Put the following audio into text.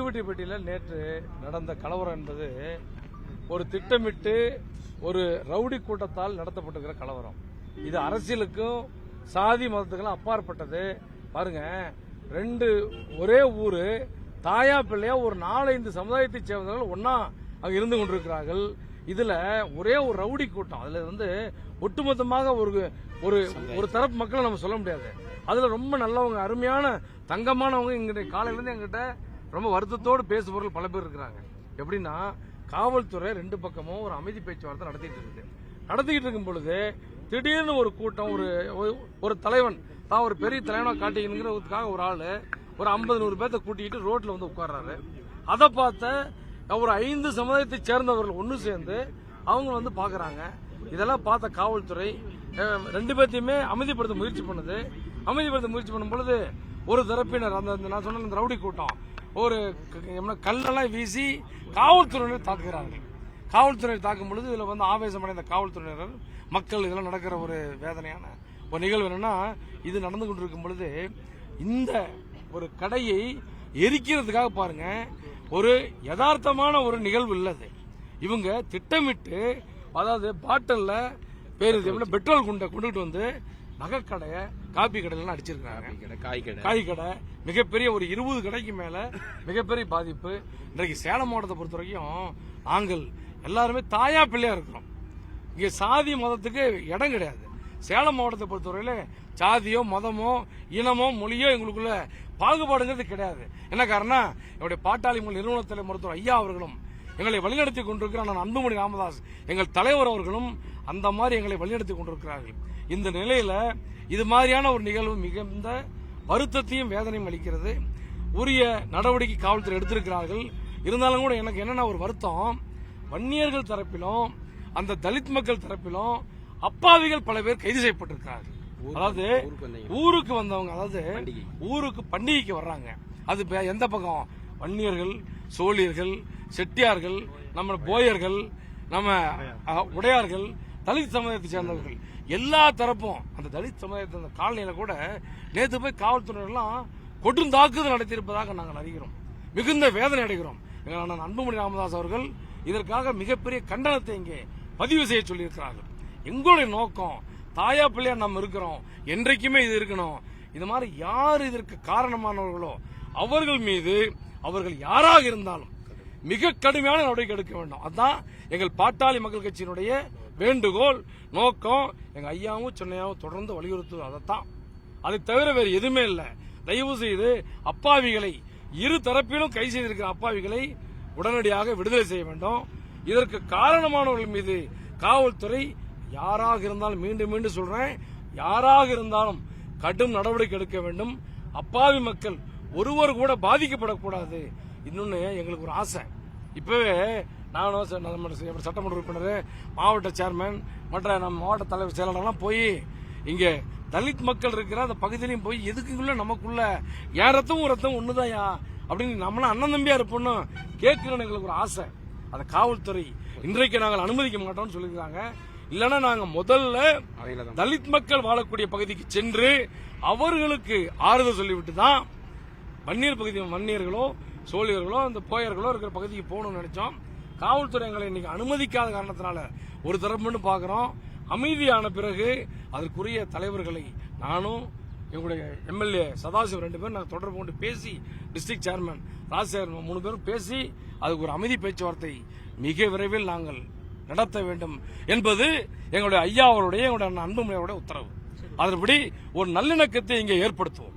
கோவில்பட்டியில் நேற்று நடந்த கலவரம் என்பது ஒரு திட்டமிட்டு ஒரு ரவுடி கூட்டத்தால் நடத்தப்பட்டிருக்கிற கலவரம். இது அரசியலுக்கும் சாதி மதத்துக்கெல்லாம் அப்பாற்பட்டது. பாருங்க, ஒரே ஊரு தாயா பிள்ளையா ஒரு 4-5 சமுதாயத்தை சேர்ந்தவர்கள் ஒன்னா அங்க இருந்து கொண்டிருக்கிறார்கள். இதுல ஒரே ஒரு ரவுடி கூட்டம், அதுல ஒட்டுமொத்தமாக ஒரு தரப்பு மக்களை நம்ம சொல்ல முடியாது. அதுல ரொம்ப நல்லவங்க, அருமையான தங்கமானவங்க இங்க காலையில இருந்து எங்கிட்ட ரொம்ப வருத்தத்தோடு பேசுபவர்கள் பல பேர் இருக்கிறாங்க. எப்படின்னா, காவல்துறை 2 பக்கமும் ஒரு அமைதி பேச்சுவார்த்தை நடத்திக்கிட்டு இருக்கும் பொழுது திடீர்னு ஒரு கூட்டம், ஒரு தலைவன் தான் ஒரு பெரிய தலைவனா காட்டிக்கணுங்கிறதுக்காக ஒரு ஆளு ஒரு 50-100 பேர்த்த கூட்டிட்டு ரோட்ல உட்கார்றாரு. அதை பார்த்த ஒரு 5 சமுதாயத்தை சேர்ந்தவர்கள் ஒன்னு சேர்ந்து அவங்க பாக்குறாங்க. இதெல்லாம் பார்த்த காவல்துறை 2 பேர்த்தையுமே அமைதிப்படுத்த முயற்சி பண்ணும் பொழுது ஒரு தரப்பினர் அந்த நான் சொன்ன இந்த ரவுடி கூட்டம் ஒரு கல்லெல்லாம் வீசி காவல்துறையினர் தாக்குகிறார்கள். காவல்துறையை தாக்கும் பொழுது இதுல ஆவேசமடைந்த காவல்துறையினர் மக்கள் இதெல்லாம் நடக்கிற ஒரு வேதனையான ஒரு நிகழ்வு என்னன்னா, இது நடந்து கொண்டிருக்கும் பொழுது இந்த ஒரு கடையை எரிக்கிறதுக்காக பாருங்க, ஒரு யதார்த்தமான ஒரு நிகழ்வு இல்லது. இவங்க திட்டமிட்டு, அதாவது பாட்டில்ல பெட்ரோல் கொண்டுகிட்டு நகைக்கடை, காப்பி கடையில அடிச்சிருக்காங்க. காய் கடை மிகப்பெரிய ஒரு 20 கடைக்கு மேல மிகப்பெரிய பாதிப்பு. இன்றைக்கு சேலம் மாவட்டத்தை பொறுத்த வரைக்கும் நாங்கள் எல்லாருமே தாயா பிள்ளையா இருக்கிறோம். இங்க சாதி மதத்துக்கு இடம் கிடையாது. சேலம் மாவட்டத்தை பொறுத்தவரையில சாதியோ மதமோ இனமோ மொழியோ எங்களுக்குள்ள பாகுபாடுங்கிறது கிடையாது. என்ன காரணம், என்னுடைய பாட்டாளி நிறுவனத்திலே மருத்துவர் ஐயா அவர்களும் எங்களை வழிநடத்தி கொண்டிருக்கிற நான் அன்புமணி ராமதாஸ் எங்கள் தலைவர் அவர்களும் அந்த மாதிரி எங்களை வழிநடத்தி கொண்டிருக்கிறார்கள். இந்த நிலையில இது மாதிரியான ஒரு நிகழ்வு மிகுந்த வருத்தத்தையும் வேதனையும் அளிக்கிறது. உரிய நடவடிக்கை காவல்துறை எடுத்திருக்கிறார்கள். இருந்தாலும் கூட எனக்கு என்னன்னா ஒரு வருத்தம், வன்னியர்கள் தரப்பிலும் அந்த தலித் மக்கள் தரப்பிலும் அப்பாவிகள் பல பேர் கைது செய்யப்பட்டிருக்கிறார்கள். அதாவது ஊருக்கு வந்தவங்க, அதாவது ஊருக்கு பண்டிகைக்கு வர்றாங்க. அது எந்த பக்கம், வன்னியர்கள், சோழியர்கள், செட்டியார்கள், நம்ம போயர்கள், நம்ம உடையார்கள், தலித் சமுதாயத்தை சேர்ந்தவர்கள் எல்லா தரப்பும் அந்த தலித் சமுதாயத்தை காலனியில கூட நேற்று போய் காவல்துறையெல்லாம் கொடுந்தாக்குதல் நடத்தியிருப்பதாக நாங்கள் அறிகிறோம். மிகுந்த வேதனை அடைகிறோம். எங்கள் அன்புமணி ராமதாஸ் அவர்கள் இதற்காக மிகப்பெரிய கண்டனத்தை இங்கே பதிவு செய்ய சொல்லியிருக்கிறார்கள். எங்களுடைய நோக்கம், தாயா பிள்ளையா நம்ம இருக்கிறோம், என்றைக்குமே இது இருக்கணும். இது மாதிரி யார் இதற்கு காரணமானவர்களோ அவர்கள் மீது, அவர்கள் யாராக இருந்தாலும் மிக கடுமையான நடவடிக்கை எடுக்க வேண்டும். அதுதான் எங்கள் பாட்டாளி மக்கள் கட்சியினுடைய வேண்டுகோள், நோக்கம். எங்க ஐயாவும் சென்னையாவும் தொடர்ந்து வலியுறுத்துவது அதைத்தான். அதை தவிர வேறு எதுவுமே இல்லை. தயவு செய்து அப்பாவிகளை, இரு தரப்பிலும் கைது செய்திருக்கிற அப்பாவிகளை உடனடியாக விடுதலை செய்ய வேண்டும். இதற்கு காரணமானவர்கள் மீது காவல்துறை யாராக இருந்தாலும், மீண்டும் மீண்டும் சொல்றேன், யாராக இருந்தாலும் கடும் நடவடிக்கை எடுக்க வேண்டும். அப்பாவி மக்கள் ஒருவர் கூட பாதிக்கப்படக்கூடாது. இன்னொன்னு எங்களுக்கு ஒரு ஆசை, இப்பவே நானும் சட்டமன்ற உறுப்பினர், மாவட்ட சேர்மன், மற்ற நம்ம மாவட்ட தலைவர் செயலாளர்லாம் போய் இங்க தலித் மக்கள் இருக்கிற அந்த பகுதியிலையும் போய் எதுக்குள்ள நமக்குள்ள என் ரத்தம் ஒண்ணுதாயா அப்படின்னு நம்மளாம் அண்ணன் தம்பியா இருப்போம்னு கேட்கணும்னு எங்களுக்கு ஒரு ஆசை. அந்த காவல்துறை இன்றைக்கு நாங்கள் அனுமதிக்க மாட்டோம்னு சொல்லியிருக்காங்க. இல்லைன்னா நாங்க முதல்ல தலித் மக்கள் வாழக்கூடிய பகுதிக்கு சென்று அவர்களுக்கு ஆறுதல் சொல்லிவிட்டு தான் வன்னியர் பகுதி, வன்னியர்களோ சோழியர்களோ அந்த போயர்களோ இருக்கிற பகுதிக்கு போகணும்னு நினைச்சோம். காவல்துறை எங்களை இன்னைக்கு அனுமதிக்காத காரணத்தினால ஒரு தரப்புன்னு பாக்குறோம். அமைதியான பிறகு அதற்குரிய தலைவர்களை நானும் எங்களுடைய எம்எல்ஏ சதாசிவம் 2 பேரும் நாங்கள் தொடர்பு கொண்டு பேசி, டிஸ்ட்ரிக்ட் சேர்மன் ராஜசேகரன் 3 பேரும் பேசி அதுக்கு ஒரு அமைதி பேச்சுவார்த்தை மிக விரைவில் நாங்கள் நடத்த வேண்டும் என்பது எங்களுடைய ஐயா அவருடைய, எங்களுடைய அன்புமணியோட உத்தரவு. அதன்படி ஒரு நல்லிணக்கத்தை இங்கே ஏற்படுத்துவோம்.